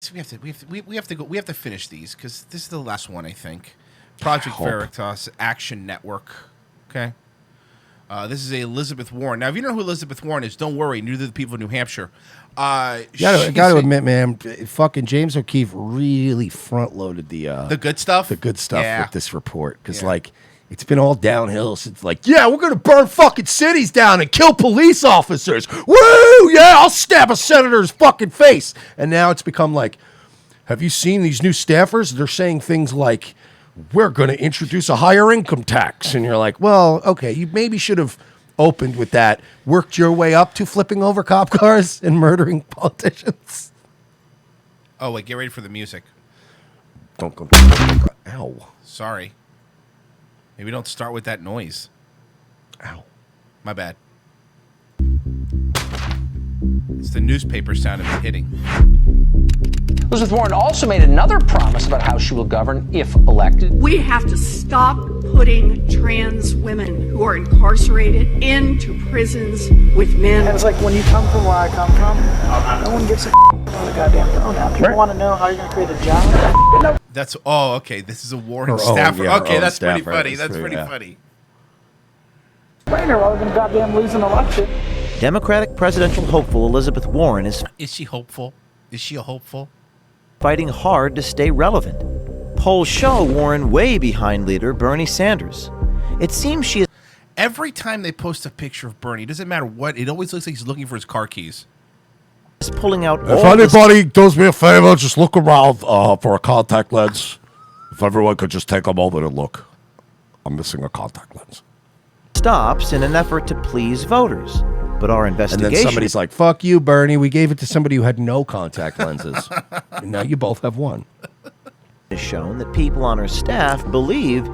So we have to finish these because this is the last one, I think. Project Veritas Action Network. Okay. This is Elizabeth Warren. Now, if you know who Elizabeth Warren is, don't worry. Neither do the people of New Hampshire. Got to admit, man, fucking James O'Keefe really front-loaded the good stuff. The good stuff with this report because, like, it's been all downhill since, like, yeah, we're gonna burn fucking cities down and kill police officers. Woo! Yeah, I'll stab a senator's fucking face. And now it's become like, have you seen these new staffers? They're saying things like, we're going to introduce a higher income tax. And you're like, well, okay, you maybe should have opened with that, worked your way up to flipping over cop cars and murdering politicians. Oh, wait, get ready for the music. Don't go. Ow. Sorry. Maybe don't start with that noise. Ow. My bad. It's the newspaper sound of it hitting. Elizabeth Warren also made another promise about how she will govern if elected. We have to stop putting trans women who are incarcerated into prisons with men. And it's like when you come from where I come from, no one gives a on the goddamn pronoun. People want to know how you're going to create a job. That's okay. This is a Warren staffer. Okay, that's pretty funny. That's pretty funny. Brainer, while we're going to goddamn lose an election. Democratic presidential hopeful Elizabeth Warren is she hopeful? Is she a hopeful? Fighting hard to stay relevant. Polls show Warren way behind leader Bernie Sanders. It seems she is... Every time they post a picture of Bernie, it doesn't matter what, it always looks like he's looking for his car keys. Is pulling out if anybody does me a favor, just look around for a contact lens. If everyone could just take a moment and look. I'm missing a contact lens. Stops in an effort to please voters. But our investigation... And then somebody's like, fuck you, Bernie. We gave it to somebody who had no contact lenses. And now you both have one. ...has shown that people on her staff believe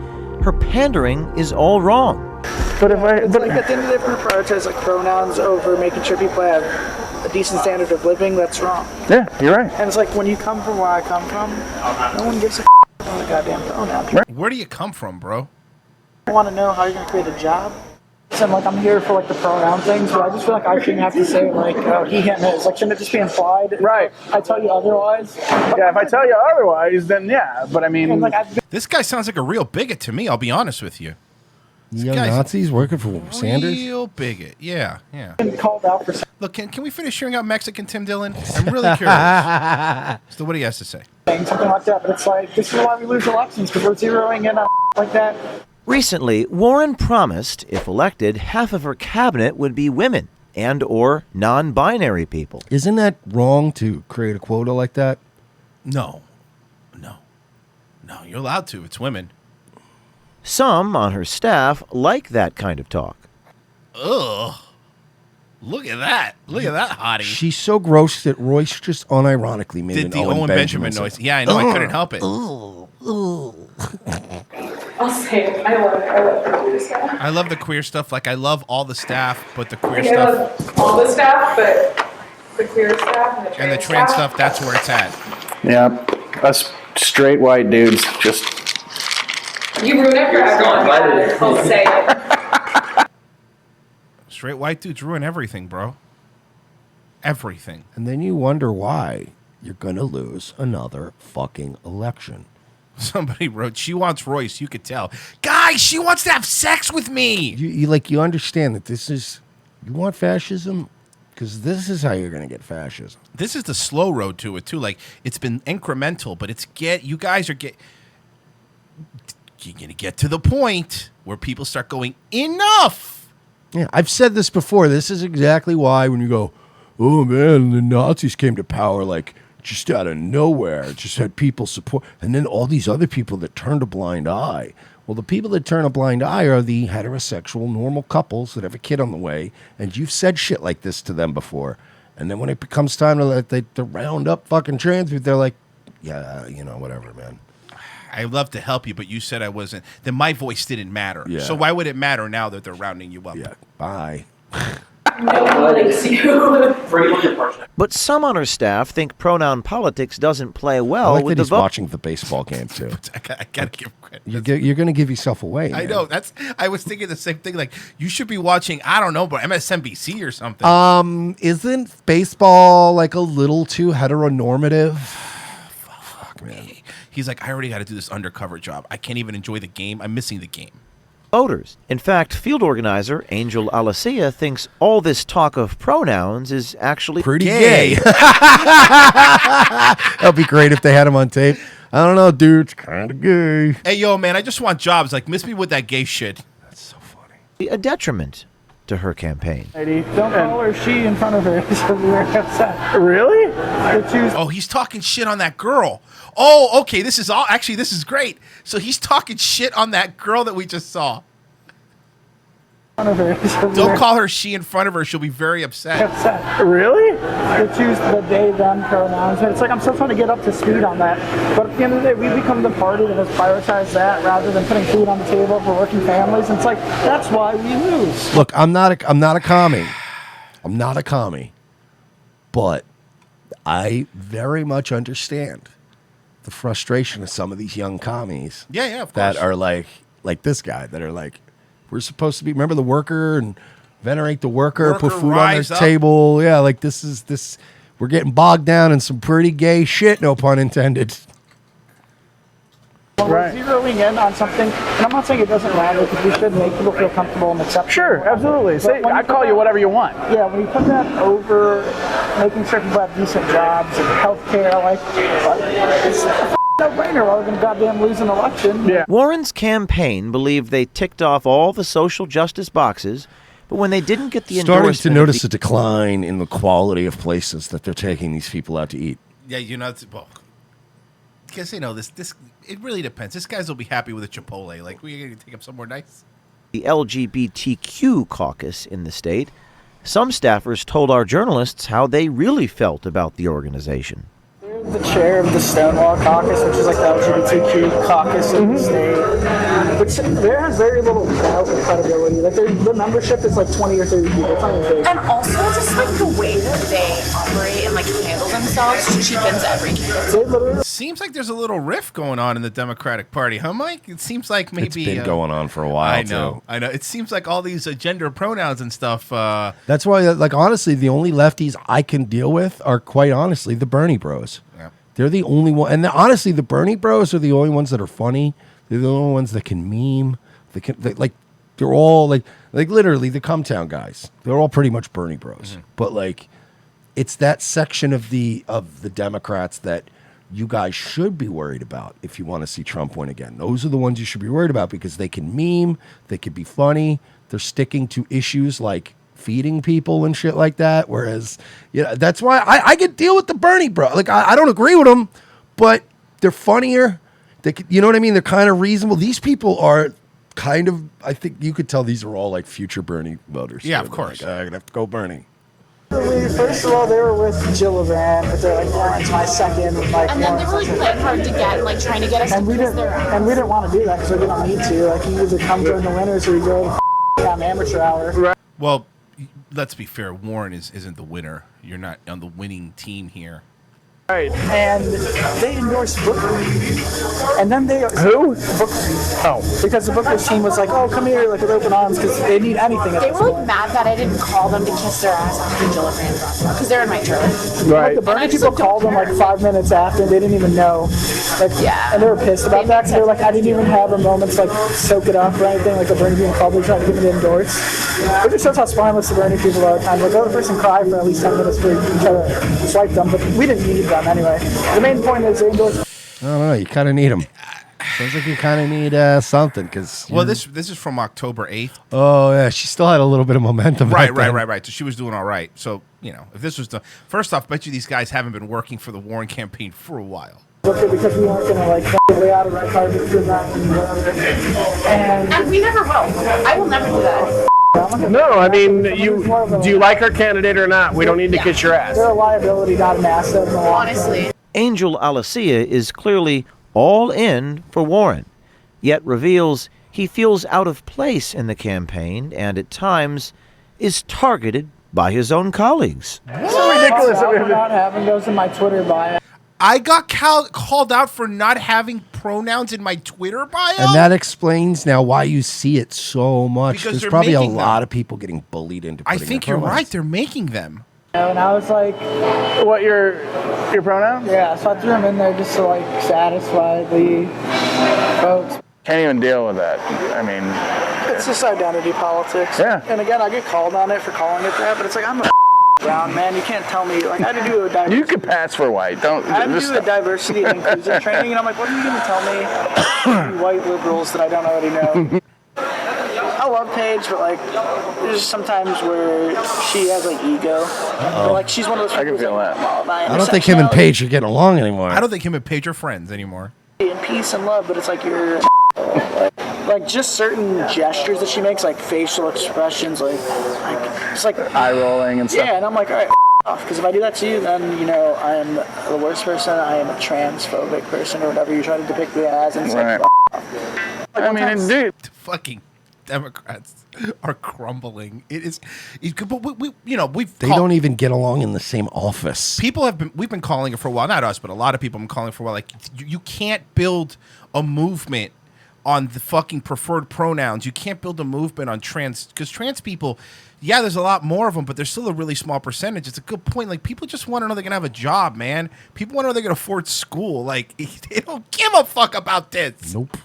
her pandering is all wrong. But at the end of the day, if we're prioritize like pronouns over making sure people have a decent standard of living, that's wrong. Yeah, you're right. And it's like when you come from where I come from, no one gives a on the goddamn pronoun. Where do you come from, bro? I want to know how you're going to create a job. So I'm here for like the pronoun things, but I just feel like I shouldn't have to say like he, him, his. Like, shouldn't it just be implied? Right. I tell you otherwise. Yeah, if I tell you otherwise, then yeah. But I mean, this guy sounds like a real bigot to me. I'll be honest with you. Young Nazis working for Sanders? Real bigot. Yeah. Been called out for. Look, can we finish hearing out Mexican Tim Dillon? I'm really curious. So what he has to say. Something like that, but it's like this is why we lose elections because we're zeroing in on like that. Recently, Warren promised, if elected, half of her cabinet would be women and or non-binary people. Isn't that wrong to create a quota like that? No, you're allowed to. It's women. Some on her staff like that kind of talk. Ugh. Look at that. Look at that hottie. She's so gross that Royce just unironically made did an the Owen Benjamin noise. Yeah, I know. I couldn't help it. I'll say it. I love it. I love the queer stuff. I love the queer stuff. Like, I love all the staff, but the queer I stuff. love all the staff, but the queer stuff and the trans stuff, that's where it's at. Yeah. Us straight white dudes just... You ruin it for everyone. I'll say it. Straight white dudes ruin everything, bro. Everything. And then you wonder why you're going to lose another fucking election. Somebody wrote, she wants Royce. You could tell. Guys, she wants to have sex with me. You understand that this is, you want fascism? Because this is how you're going to get fascism. This is the slow road to it, too. Like, it's been incremental, but you guys are you're going to get to the point where people start going, enough. Yeah, I've said this before. This is exactly why when you go, oh, man, the Nazis came to power, like, just out of nowhere, just had people support, and then all these other people that turned a blind eye. Well, the people that turn a blind eye are the heterosexual normal couples that have a kid on the way, and you've said shit like this to them before. And then when it becomes time to round up fucking trans people, they're like, yeah, whatever, man. I love to help you, but you said I wasn't. Then my voice didn't matter. Yeah. So why would it matter now that they're rounding you up? Yeah, bye. No one likes you. But some on her staff think pronoun politics doesn't play I well like with that the he's vote. watching the baseball game, too. I got to give credit. You're going to give yourself away, man. I know. I was thinking the same thing. Like, you should be watching, I don't know, but MSNBC or something. Isn't baseball like a little too heteronormative? man. He's like, I already got to do this undercover job. I can't even enjoy the game. I'm missing the game. Voters. In fact, field organizer Angel Alicea thinks all this talk of pronouns is actually Pretty gay. That'd be great if they had him on tape. I don't know, dude. It's kind of gay. Hey, yo, man, I just want jobs. Like, miss me with that gay shit. That's so funny. a detriment to her campaign. Don't call her she in front of her. She'll be very upset. Really? Oh, he's talking shit on that girl. Oh, okay. This is all. Actually, this is great. So he's talking shit on that girl that we just saw. Don't call her she in front of her. She'll be very upset. Really? They choose the they, them pronouns. It's like I'm still trying to get up to speed on that. But at the end of the day, we become the party that has prioritized that rather than putting food on the table for working families. And it's like, that's why we lose. Look, I'm not a commie. I'm not a commie. But I very much understand the frustration of some of these young commies. Yeah, of that course. are like this guy, that are like, we're supposed to be, remember the worker and venerate the worker put food on their table. Yeah, like this. We're getting bogged down in some pretty gay shit, no pun intended. When we're zeroing in on something, and I'm not saying it doesn't matter because we should make people feel comfortable and acceptable. Sure, absolutely. Say, I call you whatever you want. Yeah, when you put that over making sure people have decent jobs and healthcare, like it's a no-brainer rather than goddamn lose an election. Yeah. Warren's campaign believed they ticked off all the social justice boxes, but when they didn't get the Starting endorsement to notice a decline in the quality of places that they're taking these people out to eat. Yeah, you know, well, because you know this. It really depends. This guys will be happy with a Chipotle. Like, we're gonna take them somewhere nice. The LGBTQ caucus in the state, some staffers told our journalists how they really felt about the organization. The chair of the Stonewall Caucus, which is like the LGBTQ caucus in the state, which there has very little doubt and credibility. Like the membership is like 20 or 30 people. It's not even big. And also just like the way that they operate and like handle themselves cheapens every candidate. Seems like there's a little rift going on in the Democratic Party, huh, Mike? It seems like maybe It's been going on for a while. I know. It seems like all these gender pronouns and stuff. That's why, like, honestly, the only lefties I can deal with are, quite honestly, the Bernie bros. Yeah. They're the only one, and honestly, the Bernie bros are the only ones that are funny. They're the only ones that can meme. They're all like literally the Cumtown guys. They're all pretty much Bernie bros. Mm-hmm. But like, it's that section of the Democrats that you guys should be worried about if you want to see Trump win again. Those are the ones you should be worried about because they can meme, they can be funny. They're sticking to issues like feeding people and shit like that. Whereas, yeah, that's why I can deal with the Bernie bro. Like, I don't agree with them, but they're funnier. You know what I mean? They're kind of reasonable. These people are kind of, I think you could tell these are all like future Bernie voters. Yeah, So of course. like, I'm going to have to go Bernie. First of all, they were with Gillibrand, but they're like, Warren's my second. Like, And then they were like playing hard to get and like trying to get us and to we kiss their ass. didn't want to do that because we didn't need to. Like, you either come during the winners or you go on amateur hour. Well, let's be fair. Warren isn't the winner. You're not on the winning team here. Right. And they endorsed Booker. And then they... Who? Booker. Oh. Because the Booker's team was like, oh, come here, like, with open arms, because they need anything at They this were like point. mad that I didn't call them to kiss their ass after Gillibrand dropped because they're in my church. Right. The Bernie And I just, people like, don't called them like care. 5 minutes after, and they didn't even know. Like, Yeah. And they were pissed about that, because they were like, I didn't even have a moment to, like, soak it up or anything, like the Bernie being public trying to get me to endorse. It just shows how spineless the Bernie people are. Kind of like, oh, the person cried for at least 10 minutes for you try to swipe them, but we didn't need them anyway. The main point is they endorsed. I don't know. You kind of need them. Sounds like you kind of need something because. Well, this is from October 8th. Oh yeah, she still had a little bit of momentum. back then. Right. So she was doing all right. So, you know, if this was the first off, bet you these guys haven't been working for the Warren campaign for a while. Because we weren't going to like lay out a red carpet for that and whatever. And we never will. I will never do that. No, I mean, do you like our candidate or not? We don't need to kiss your ass. They're a liability, not an asset. In the long term. Honestly. Angel Alicea is clearly all in for Warren, yet reveals he feels out of place in the campaign and at times is targeted by his own colleagues. So ridiculous. I'm not having those in my Twitter bio. I got called out for not having pronouns in my Twitter bio. And that explains now why you see it so much. Because There's they're probably a making lot them. of people getting bullied into I putting think their you're pronouns. right. They're making them. And I was like, What your pronoun? yeah, so I threw them in there just to like satisfy the folks. Can't even deal with that. I mean, It's just identity politics. Yeah. And again, I get called on it for calling it that, but it's like, I'm a brown man. You can't tell me, like, I had to do a diversity. you could pass for white. Don't. I had to just do a diversity and inclusion training, and I'm like, what are you going to tell me, you white liberals, that I don't already know? I love Paige, but like, there's sometimes where she has like ego. Or, like, she's one of those I can people feel who's that. like, I don't think him and Paige are getting along anymore. I don't think him and Paige are friends anymore. in peace and love, but it's like you're like just certain gestures that she makes, like facial expressions, like it's like eye rolling and stuff. yeah, and I'm like, all right, off, because if I do that to you, then you know I am the worst person. I am a transphobic person, or whatever you try to depict me as, and it's Right. like, I mean, dude. Fucking Democrats are crumbling. It is, but we've They don't even get along in the same office. we've been calling it for a while, not us, but a lot of people have been calling it for a while. Like, you can't build a movement on the fucking preferred pronouns. You can't build a movement on trans, because trans people, yeah, there's a lot more of them, but there's still a really small percentage. It's a good point. Like, people just want to know they're gonna have a job, man. People want to know they're gonna afford school. Like, they don't give a fuck about this. Nope.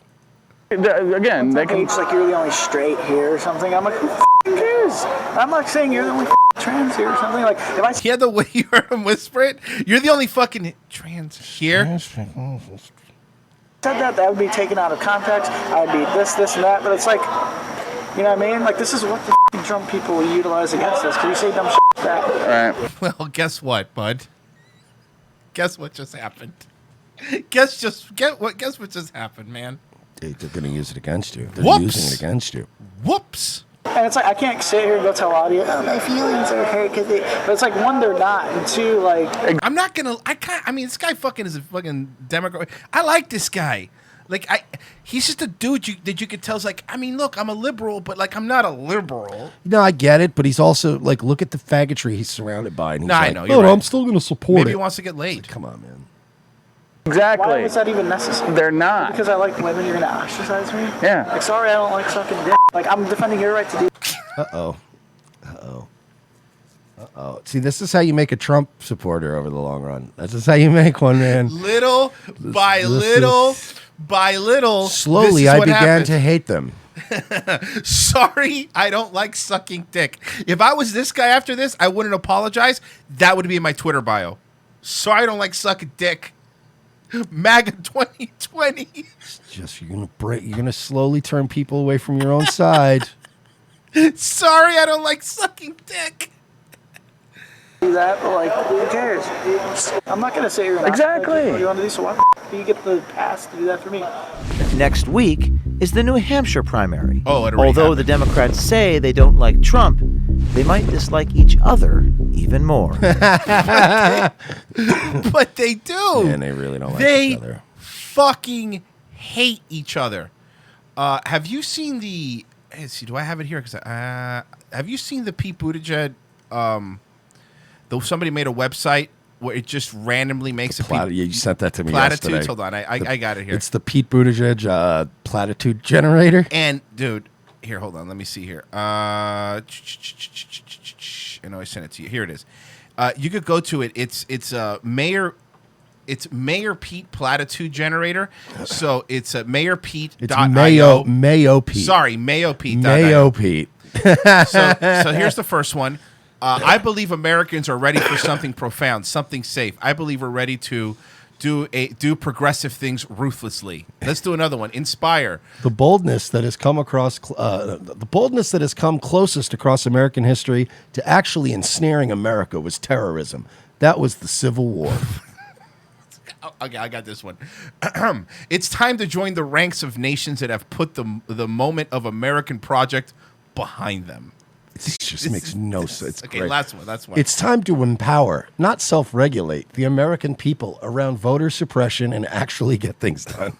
Again, they can. It's like you're the only straight here or something. I'm like, who cares? I'm not saying you're the only trans here or something. Like, if I Yeah, the way you heard him whisper it, you're the only fucking trans here. said that, that would be taken out of context. I would be this, and that. But it's like, you know what I mean? Like, this is what the f***ing Trump people utilize against us. Because you say dumb shit like that. Right. Well, guess what, bud? Guess what just happened? Guess what just happened, man? They're going to use it against you. They're Whoops. using it against you. Whoops. And it's like, I can't sit here and go tell audio, oh, my feelings are hurt. But it's like, one, they're not. And two, like, I'm not gonna. I mean, this guy fucking is a fucking Democrat. I like this guy. Like, he's just a dude that you could tell is like, I mean, look, I'm a liberal, but like, I'm not a liberal. No, I get it, but he's also like, look at the faggotry he's surrounded by. And he's I like, know, you're no, right. I'm still going to support Maybe it. he wants to get laid. Come on, man. Exactly. why was that even necessary? They're not. Because I like women, you're going to ostracize me? Yeah. Like, sorry, I don't like sucking dick. Like, I'm defending your right to do. See, this is how you make a Trump supporter over the long run. This is how you make one, man. Little by little. Slowly, this is I what began happened. to hate them. Sorry, I don't like sucking dick. If I was this guy after this, I wouldn't apologize. That would be in my Twitter bio. Sorry, I don't like sucking dick. MAGA 2020. Just you're gonna slowly turn people away from your own side. Sorry, I don't like sucking dick. Do that, but like, who cares? I'm not gonna say you're not. Exactly. What do you want to do? So why do you get the pass to do that for me? Next week is the New Hampshire primary. Oh, it already Although happened. the Democrats say they don't like Trump, they might dislike each other even more. But they do. And they really don't like They each other. fucking hate each other. Have you seen the? Let's see, do I have it here? Because have you seen the Pete Buttigieg? Though somebody made a website where it just randomly makes Yeah, you sent that to me platitudes. yesterday. Hold on, I got it here. It's the Pete Buttigieg platitude generator. And dude, here, hold on, let me see here. I know I sent it to you. Here it is. You could go to it. It's Mayor. It's Mayor Pete platitude generator. So it's Mayor Pete. It's Mayo Pete. Sorry, Mayo Pete. Mayo Pete. So here's the first one. I believe Americans are ready for something profound, something safe. I believe we're ready to do progressive things ruthlessly. Let's do another one. Inspire. The boldness that has come across, the boldness that has come closest across American history to actually ensnaring America was terrorism. That was the Civil War. Okay, I got this one. It's time to join the ranks of nations that have put the moment of American project behind them. It just makes no sense. Okay, great. last one. It's time to empower, not self-regulate, the American people around voter suppression and actually get things done.